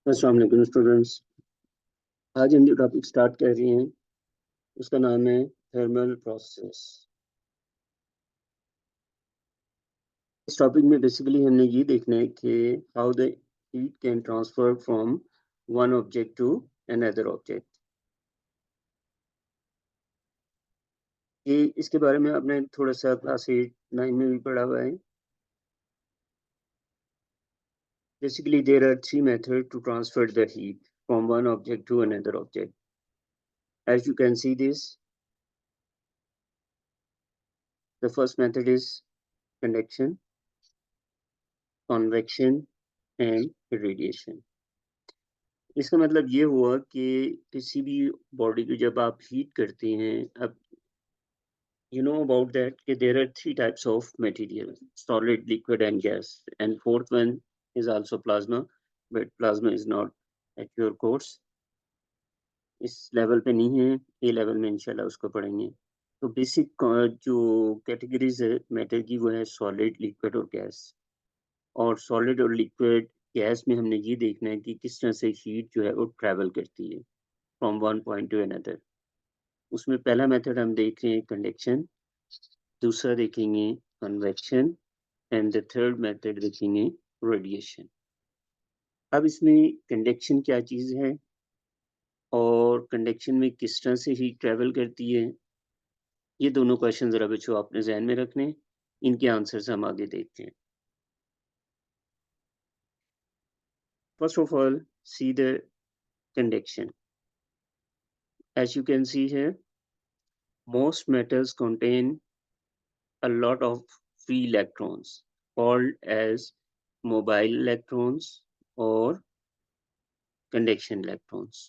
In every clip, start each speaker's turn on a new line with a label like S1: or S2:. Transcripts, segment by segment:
S1: अस्सलाम वालेकुम स्टूडेंट्स। आज हम जो टॉपिक स्टार्ट कर रहे हैं उसका नाम है थर्मल प्रोसेस। इस टॉपिक में बेसिकली हमने ये देखना है कि how the heat can transfer from one object to another object. ये इसके बारे में आपने थोड़ा सा क्लास 8-9 में भी पढ़ा हुआ है। Basically there are three method to transfer the heat from one object to another object. As you can see this, the first method is conduction, convection and radiation। इसका मतलब ये हुआ कि किसी भी बॉडी को जब आप हीट करते हैं, अब you know about that कि there are three types of material: solid, liquid and gas, and fourth one is also plasma, but plasma is not at your course, इस लेवल पे नहीं है। ए लेवल में इंशाल्लाह उसको पढ़ेंगे। तो बेसिक जो कैटेगरीज है मैटर की वो है सॉलिड, लिक्विड और गैस। और सॉलिड और लिक्विड गैस में हमने ये देखना है कि किस तरह से हीट जो है वो ट्रैवल करती है from one point two another. उसमें पहला मेथड हम देख रहे हैं कंडक्शन, दूसरा देखेंगे convection and the third method देखेंगे रेडिएशन। अब इसमें कंडक्शन क्या चीज़ है और कंडक्शन में किस तरह से हीट ट्रैवल करती है, ये दोनों क्वेश्चन ज़रा बच्चों आपने जहन में रखने। इनके आंसर्स हम आगे देखते हैं। First of all see the conduction. As you can see here, most metals contain a lot of free electrons called as mobile electrons or conduction electrons.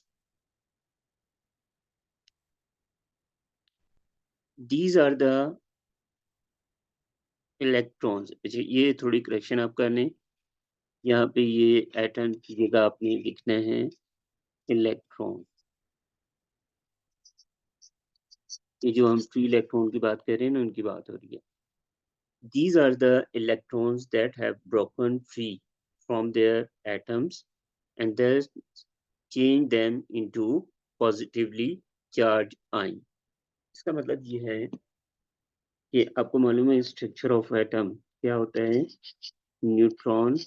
S1: These are the electrons। ये थोड़ी correction आप कर लें, यहाँ पे ये atom की जगह आपने लिखना है इलेक्ट्रॉन। ये जो हम फ्री इलेक्ट्रॉन की बात कर रहे हैं ना, उनकी बात हो रही है। These are the electrons that have broken free from their atoms and thus change them into positively charged ion। इसका मतलब ये है कि आपको मालूम है स्ट्रक्चर ऑफ एटम क्या होता है। न्यूट्रॉन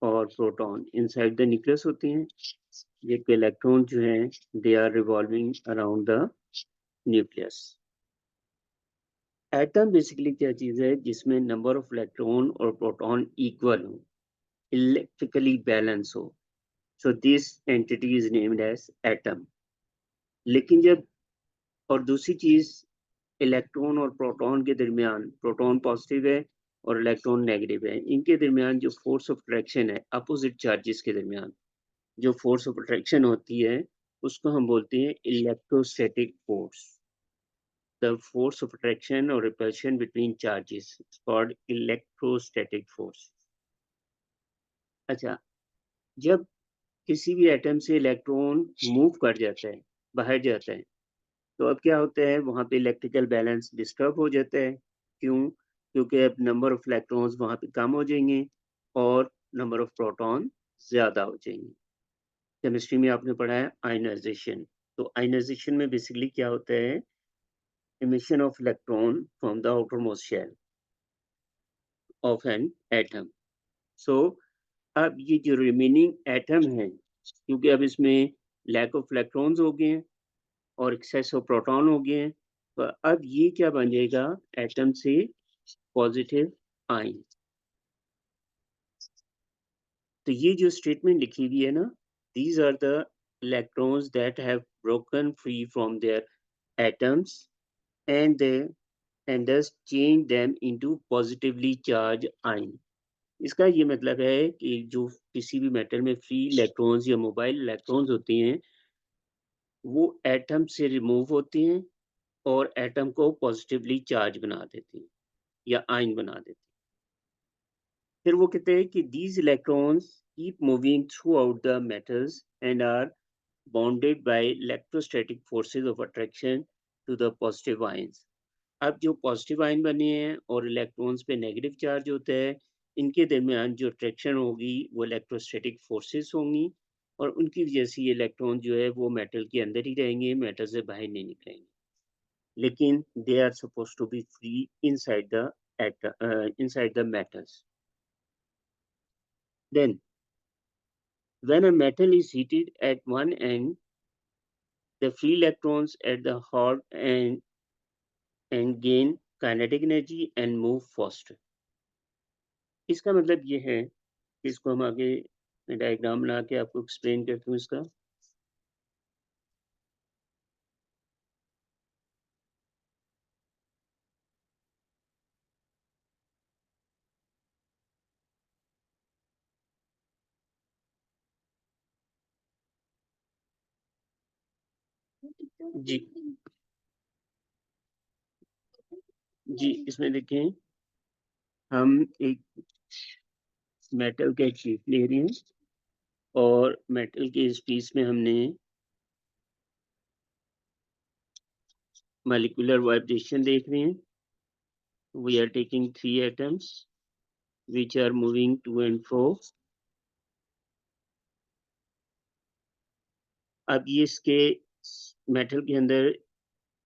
S1: और प्रोटॉन इनसाइड द न्यूक्लियस होते हैं। ये इलेक्ट्रॉन जो है they are revolving around the nucleus. Atom basically क्या चीज है जिसमें नंबर ऑफ इलेक्ट्रॉन और प्रोटॉन इक्वल हो, इलेक्ट्रिकली बैलेंस हो। So this entity is named as atom. लेकिन जब और दूसरी चीज इलेक्ट्रॉन और प्रोटॉन के दरमियान, प्रोटॉन पॉजिटिव है और इलेक्ट्रॉन नेगेटिव है, इनके दरमियान जो फोर्स ऑफ अट्रैक्शन है अपोजिट चार्जेस के दरमियान जो फोर्स ऑफ अट्रैक्शन होती है उसको हम बोलते हैं electrostatic force. The force of attraction और repulsion between charges is called electrostatic force. अच्छा, जब किसी भी एटम से इलेक्ट्रॉन मूव कर जाता है, बाहर जाता है, तो अब क्या होता है वहाँ पे इलेक्ट्रिकल बैलेंस डिस्टर्ब हो जाता है। क्यों? क्योंकि अब नंबर ऑफ इलेक्ट्रॉन्स वहाँ पे कम हो जाएंगे और नंबर ऑफ प्रोटॉन ज़्यादा हो जाएंगे। केमिस्ट्री में आपने पढ़ा है आयनाइजेशन। तो आयनाइजेशन में बेसिकली क्या होता है, emission of electron from the outermost shell of an atom। So अब ये जो रिमेनिंग एटम है, क्योंकि अब इसमें लैक ऑफ इलेक्ट्रॉन्स हो गए हैं और एक्सेस ऑफ प्रोटॉन हो गए हैं, तो अब ये क्या बन जाएगा एटम से पॉजिटिव आयन। तो ये जो स्टेटमेंट लिखी हुई है ना, these are the electrons that have broken free from their atoms and they and thus change them into positively charged ion। इसका ये मतलब है कि जो किसी भी मेटल में फ्री इलेक्ट्रॉन्स या मोबाइल इलेक्ट्रॉन्स होते हैं वो एटम से रिमूव होते हैं और एटम को पॉजिटिवली चार्ज बना देते हैं या आयन बना देते हैं। फिर वो कहते हैं कि these electrons keep moving throughout the metals and are bounded by electrostatic forces of attraction to the positive ions। अब जो पॉजिटिव आयन बने हैं और इलेक्ट्रॉन्स पे नेगेटिव चार्ज होता है, इनके दरमियान जो अट्रैक्शन होगी वो इलेक्ट्रोस्टैटिक फोर्सेस होंगी और उनकी वजह से ये इलेक्ट्रॉन जो है वो मेटल के अंदर ही रहेंगे, मेटल से बाहर नहीं निकलेंगे। लेकिन they are supposed to be free inside the inside the metals. Then, when a metal is heated at one end, the free electrons at the hot end and gain kinetic energy and move faster. इसका मतलब ये है कि इसको हम आगे diagram बना के आपको एक्सप्लेन करता हूँ इसका। जी जी, इसमें देखें हम एक मेटल का एक शीट ले रहे हैं और मेटल के इस पीस में हमने molecular vibration देख रहे हैं। We are taking 3 atoms which are moving to and fro. अब ये इसके मेटल के अंदर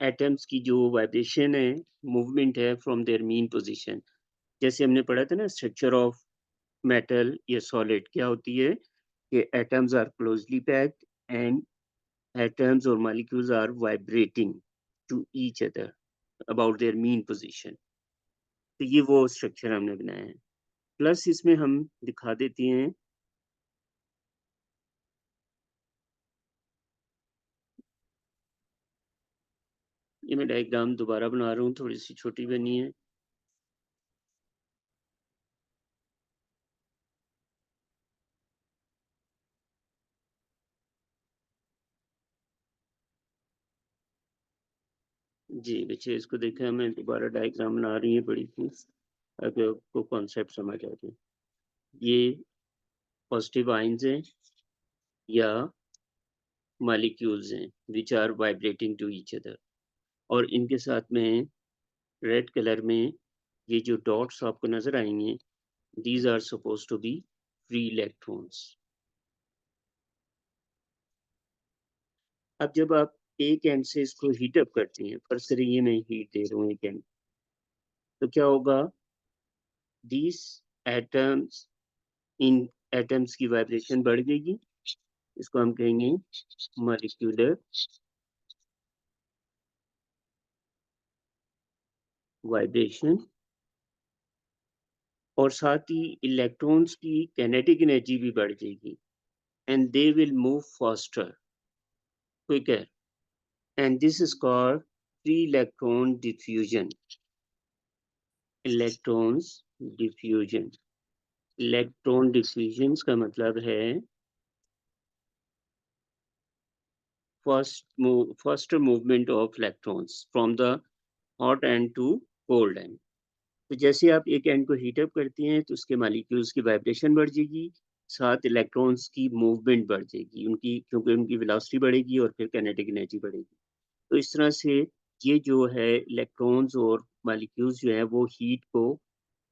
S1: एटम्स की जो वाइब्रेशन है, मूवमेंट है फ्रॉम देयर मीन पोजीशन। जैसे हमने पढ़ा था ना स्ट्रक्चर ऑफ मेटल या सॉलिड क्या होती है कि atoms are closely packed and atoms और molecules are vibrating to each other about their mean position. तो ये वो स्ट्रक्चर हमने बनाया है। प्लस इसमें हम दिखा देते हैं ये मैं डायग्राम दोबारा बना रहा हूँ, थोड़ी सी छोटी बनी है। जी, बच्चे इसको देखें मैं दोबारा डायग्राम बना रही है बड़ी सी, ताकि आपको कॉन्सेप्ट समझ आ जाए। ये पॉजिटिव आयंस हैं या मॉलिक्यूल्स हैं which are vibrating to each other और इनके साथ में रेड कलर में ये जो डॉट्स आपको नजर आएंगे, these are supposed to be free electrons. अब जब आप एक एंड से इसको हीट अप करते हैं, फर्स्ट करिए ये मैं हीट दे रहा हूँ एक एंड, तो क्या होगा, दीज एटम्स इन एटम्स की वाइब्रेशन बढ़ जाएगी, इसको हम कहेंगे मॉलिक्यूलर वाइब्रेशन। और साथ ही इलेक्ट्रॉन्स की काइनेटिक एनर्जी भी बढ़ जाएगी and they will move faster, quicker, and this is called free electron diffusion. Electrons diffusion, electron diffusion का मतलब है faster movement of electrons from the hot end to cold end। तो जैसे आप एक एंड को हीट अप करते हैं तो उसके मॉलिक्यूल्स की वाइब्रेशन बढ़ जाएगी, साथ इलेक्ट्रॉन्स की मूवमेंट बढ़ जाएगी उनकी, क्योंकि उनकी वेलोसिटी बढ़ेगी और फिर काइनेटिक एनर्जी बढ़ेगी। तो इस तरह से ये जो है इलेक्ट्रॉन्स और मॉलिक्यूल्स जो है वो हीट को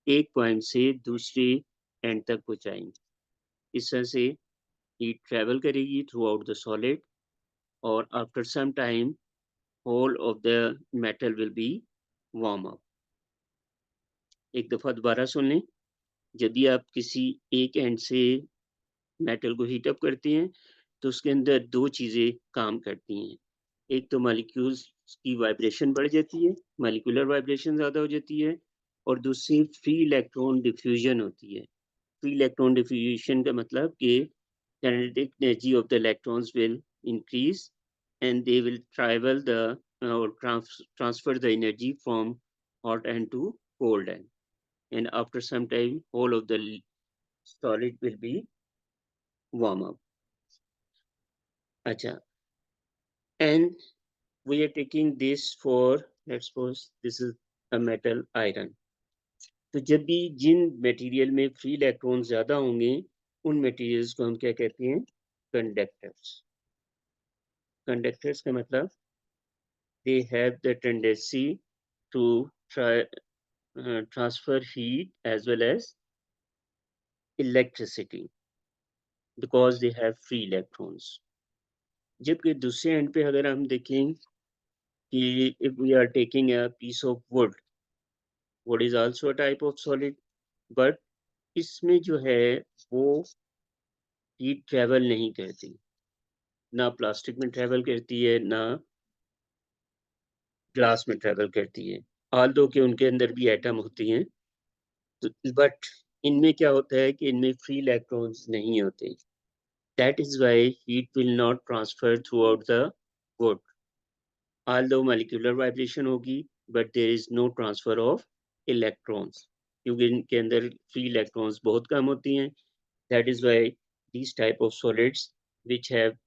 S1: एक पॉइंट से दूसरे एंड तक पहुंचाएंगे। इस तरह से हीट ट्रेवल करेगी थ्रू आउट द सॉलिड और after some time whole of the metal will be warm up। एक दफा दोबारा सुन लें, यदि आप किसी एक एंड से मेटल को हीट अप करते हैं तो उसके अंदर दो चीजें काम करती हैं। एक तो मॉलिक्यूल्स की वाइब्रेशन बढ़ जाती है, मॉलिक्यूलर वाइब्रेशन ज्यादा हो जाती है, और दूसरी फ्री इलेक्ट्रॉन डिफ्यूजन होती है। फ्री इलेक्ट्रॉन डिफ्यूजन का मतलब कि kinetic energy of the electrons will increase and they will travel the or transfer the energy from hot end to cold end, and after some time whole of the solid will be warm up। अच्छा, and we are taking this for, let's suppose this is a metal iron। तो जब भी जिन material में free electron ज्यादा होंगे उन materials को हम क्या कहते हैं, कंडक्टर्स। कंडक्टर्स का मतलब they have the tendency to transfer heat as well as electricity। because they have free electrons. जबकि दूसरे एंड पे अगर हम देखें कि if we are taking a piece of wood is also a type of solid, but इसमें जो है वो हीट ट्रेवल नहीं करती, ना प्लास्टिक में ट्रेवल करती है, ना ग्लास में ट्रेवल करती है। ऑल्दो कि उनके अंदर भी एटम होती हैं, तो बट इनमें क्या होता है कि इनमें फ्री इलेक्ट्रॉन्स नहीं होते। That is why heat will not transfer throughout the wood. Although molecular vibration होगी, but there is no transfer of electrons. क्योंकि इनके अंदर free electrons बहुत कम होती हैं। That is why these type of solids which have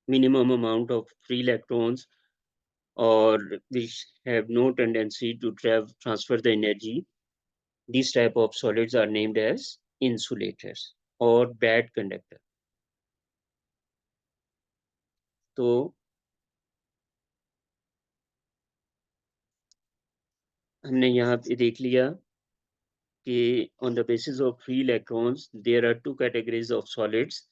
S1: minimum amount of free electrons or which have no tendency to transfer the energy, these type of solids are named as insulators or bad conductor. तो हमने यहाँ पे देख लिया कि on the basis of free electrons, there are two categories of solids.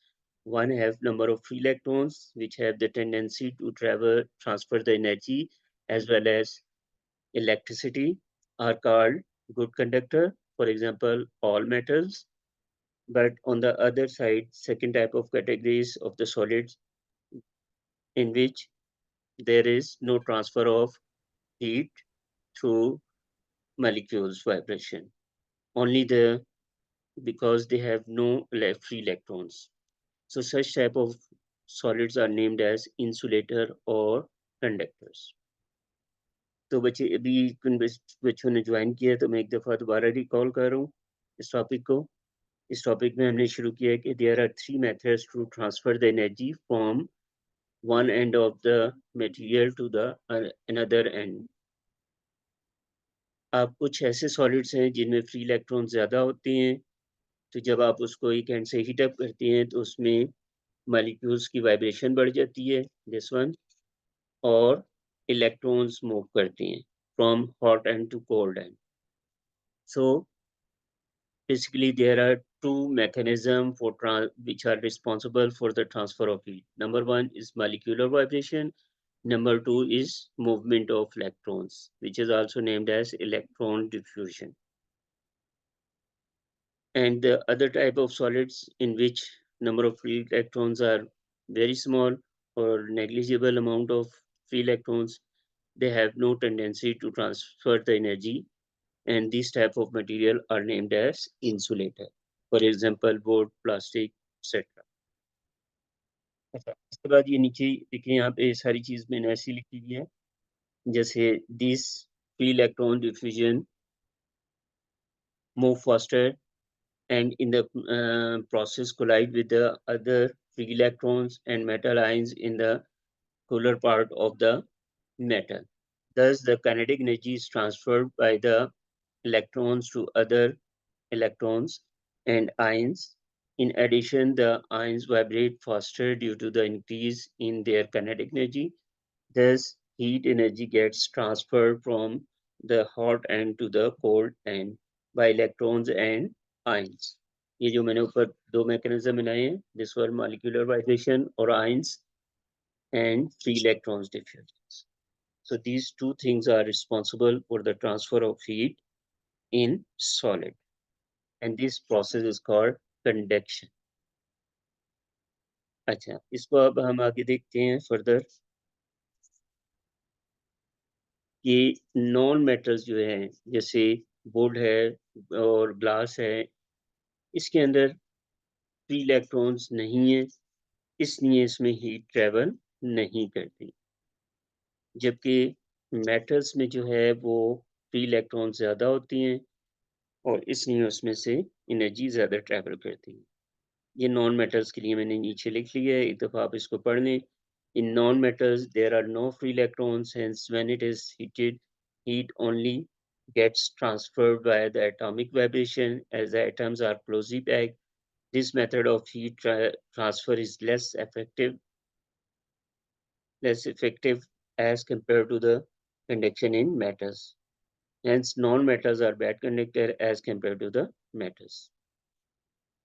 S1: One have number of free electrons, which have the tendency to transfer the energy as well as electricity, are called good conductor. For example, all metals. But on the other side, second type of categories of the solids in which there is no transfer of heat through molecules vibration. Only because they have no free electrons. So such type of solids are named as insulator or conductors. तो बच्चे अभी बच्चों ने join किया तो मैं एक दफ़ा दोबारा रिकॉल कर रहा हूँ इस टॉपिक को। इस टॉपिक में हमने शुरू किया है कि there are three methods to transfer the energy from one end of the material to the another end. अब कुछ ऐसे सॉलिड्स हैं जिनमें फ्री इलेक्ट्रॉन ज़्यादा होते हैं, तो जब आप उसको एक एंड से हीट अप करते हैं तो उसमें मॉलिक्यूल्स की वाइब्रेशन बढ़ जाती है, दिस वन, और इलेक्ट्रॉन्स मूव करते हैं from hot end to cold end. So basically there are two mechanisms for which are responsible for the transfer of heat. Number one is molecular vibration. Number two is movement of electrons, which is also named as electron diffusion. And the other type of solids in which number of free electrons are very small or negligible amount of free electrons, they have no tendency to transfer the energy, and these type of material are named as insulator. For example, wood, plastic, etc. अच्छा, इसके बाद ये नीचे देखिए यहाँ पे सारी चीज मैंने ऐसी लिखी हुई है, जैसे this free electron diffusion move faster and in the process collide with the other free electrons and metal ions in the cooler part of the metal. Thus, the kinetic energy is transferred by the electrons to other electrons and ions. In addition, the ions vibrate faster due to the increase in their kinetic energy. Thus, heat energy gets transferred from the hot end to the cold end by electrons and ions. ये जो मैंने ऊपर दो mechanism बनाए हैं, this were molecular vibration or ions and free electrons diffusion. So these two things are responsible for the transfer of heat in solid, and this process is called conduction. अच्छा, इसको अब हम आगे देखते हैं फर्दर कि नॉन मेटल्स जो हैं, जैसे वुड है और ग्लास है, इसके अंदर फ्री इलेक्ट्रॉन्स नहीं है, इसलिए इसमें हीट ट्रेवल नहीं करती। जबकि मेटल्स में जो है वो फ्री इलेक्ट्रॉन ज़्यादा होती हैं और इसलिए उसमें से एनर्जी ज़्यादा ट्रैवल करती है। ये नॉन मेटल्स के लिए मैंने नीचे लिख लिया है, एक दफ़ा आप इसको पढ़ लें। In non-metals, there are no free electrons, hence when it is heated, heat only gets transferred via the atomic vibration as the atoms are closely packed. This method of heat transfer is less effective as compared to the conduction in metals. Hence, non-metals are bad conductor as compared to the metals.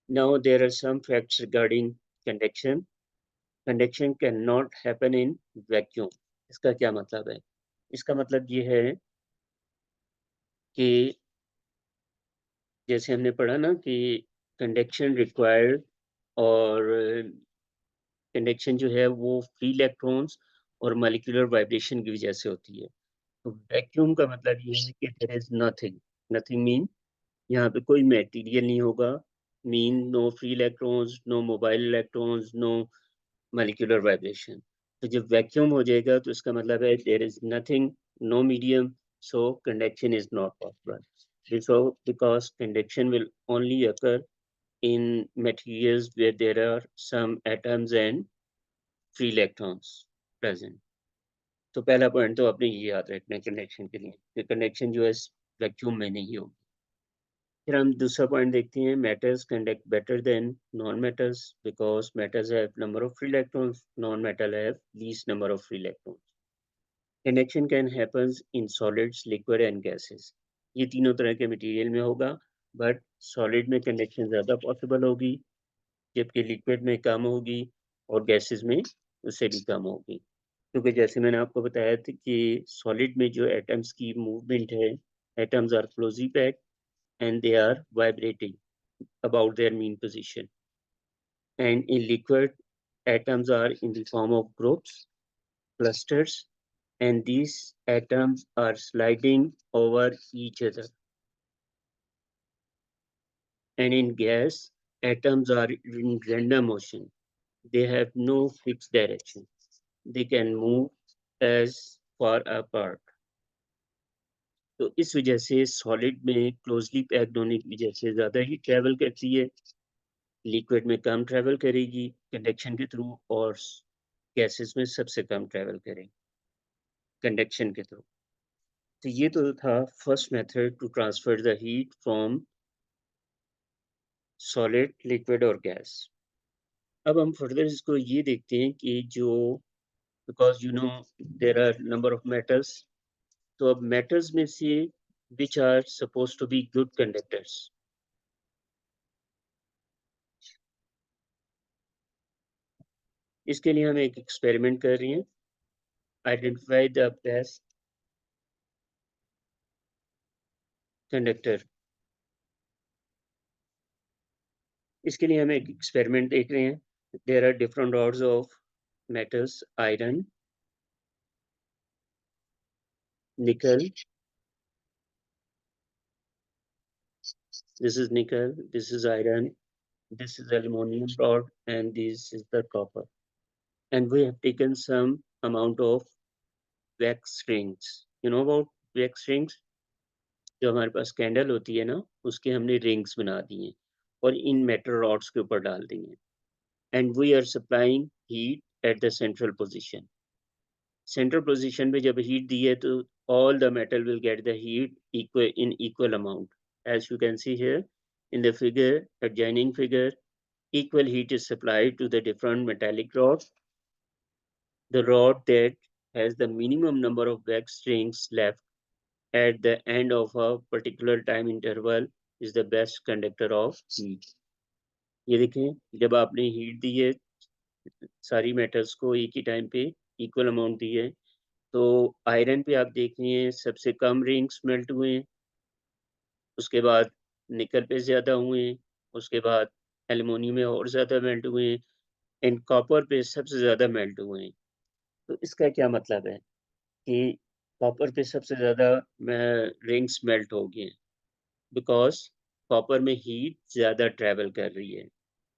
S1: Now there are some facts regarding conduction. Conduction cannot happen in vacuum. इसका क्या मतलब है? इसका मतलब ये है कि जैसे हमने पढ़ा ना कि कंडक्शन रिक्वायर्ड और कंडक्शन जो है वो फ्री इलेक्ट्रॉन्स और मॉलिक्यूलर वाइब्रेशन की वजह से होती है। तो वैक्यूम का मतलब ये है कि there is nothing, nothing mean यहाँ पे कोई मटेरियल नहीं होगा, mean no free electrons, no mobile electrons, no molecular vibration. तो जब वैक्यूम हो जाएगा तो इसका मतलब है there is nothing, no medium, so conduction is not possible. So because conduction will only occur in materials where there are some atoms and free electrons present. तो पहला पॉइंट तो आपने ये याद रखना है कंडक्शन के लिए कि कंडक्शन जो है वैक्यूम में नहीं होगी। फिर हम दूसरा पॉइंट देखते हैं metals conduct better than non metals because metals have number of free electrons, non metal have least number of free electrons. Conduction can happens in solids, liquid and gases. ये तीनों तरह के मटेरियल में होगा, but solid में conduction ज़्यादा possible होगी, जबकि लिक्विड में कम होगी और गैसेस में उससे भी कम होगी। क्योंकि जैसे मैंने आपको बताया था कि सॉलिड में जो एटम्स की मूवमेंट है, atoms are closely packed and they are vibrating about their mean position. And in liquid, atoms are in the form of groups, clusters, and these atoms are sliding over each other. And in gas, atoms are in random motion. They have no fixed direction. They can move as far apart. तो इस वजह से solid में closely packed होने की वजह से ज़्यादा ही ट्रैवल करती है, लिक्विड में कम ट्रैवल करेगी कंडक्शन के थ्रू और गैसेस में सबसे कम ट्रैवल करेगी कंडक्शन के थ्रू। तो ये तो था first method to transfer the heat from solid, liquid और गैस। अब हम फर्दर इसको ये देखते हैं कि जो because you know there are number of metals, तो अब मेटल्स में से which are suppose to be good conductors. इसके लिए हम एक एक्सपेरिमेंट कर रहे हैं, आइडेंटिफाई द बेस्ट कंडक्टर। इसके लिए हम एक एक्सपेरिमेंट देख रहे हैं। There are different orders of metals, iron, nickel, this is nickel, this is iron, this is aluminum rod, and this is the copper. And we have taken some amount of wax rings. You know about wax rings? जो हमारे पास candle होती है ना, उसके हमने rings बना दिए और इन मेटल रॉड्स के ऊपर डाल दिए। And we are supplying heat at the central position. Central position पे जब हीट दी है तो all the metal will get the heat equal amount. As you can see here in the figure, adjoining figure, equal heat is supplied to the different metallic rods. The rod that has the minimum number of wax strings left at the end of a particular time interval is the best conductor of heat. ये देखें, जब आपने heat दी है सारी metals को एक ही time पे equal amount दी है, तो आयरन पे आप देख रहे हैं सबसे कम रिंग्स मेल्ट हुए हैं, उसके बाद निकल पे ज़्यादा हुए हैं, उसके बाद एल्युमिनियम में और ज़्यादा मेल्ट हुए हैं एंड कॉपर पे सबसे ज़्यादा मेल्ट हुए हैं। तो इसका क्या मतलब है कि कॉपर पे सबसे ज़्यादा रिंग्स मेल्ट हो गए हैं बिकॉज़ कॉपर में हीट ज़्यादा ट्रैवल कर रही है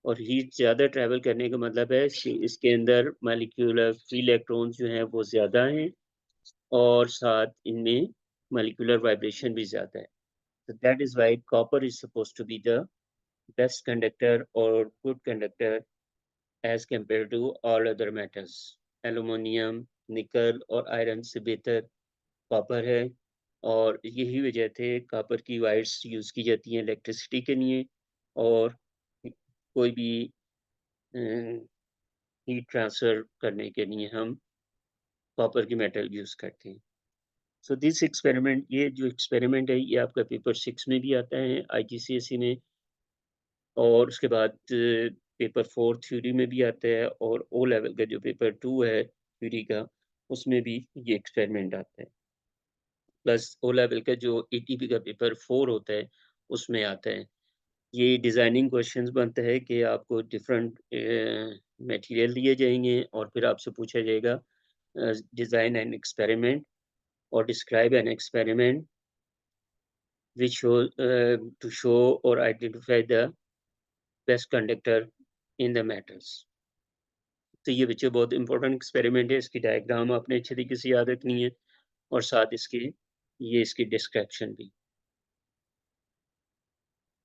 S1: और हीट ज़्यादा ट्रैवल करने का मतलब है कि इसके अंदर मॉलिक्यूलर फ्री इलेक्ट्रॉन्स जो हैं वो ज़्यादा हैं और साथ इनमें मॉलिक्यूलर वाइब्रेशन भी ज़्यादा है। So that is why copper is supposed to be the best conductor or good conductor as compared to all other metals. Aluminium, निकल और आयरन से बेहतर कॉपर है और यही वजह थे कॉपर की वायर्स यूज़ की जाती हैं इलेक्ट्रिसिटी के लिए और कोई भी हीट ट्रांसफ़र करने के लिए हम कॉपर की मेटल यूज़ करते हैं। सो दिस एक्सपेरिमेंट, ये जो एक्सपेरिमेंट है ये आपका पेपर 6 में भी आता है आईजीसीएसई में। और उसके बाद पेपर 4 थ्योरी में भी आता है और ओ लेवल का जो पेपर 2 है थ्योरी का, उसमें भी ये एक्सपेरिमेंट आता है। प्लस ओ लेवल का जो एटीपी का पेपर 4 होता है, उसमें आता है। ये डिज़ाइनिंग क्वेश्चंस बनता है कि आपको डिफरेंट मटेरियल दिए जाएँगे और फिर आपसे पूछा जाएगा design an experiment or describe an experiment which to show or identify the best conductor in the metals। तो ये बच्चों बहुत इंपॉर्टेंट एक्सपेरिमेंट है, इसकी डायग्राम आपने अच्छे तरीके से याद रखनी है और साथ इसके ये इसकी डिस्क्रिप्शन भी।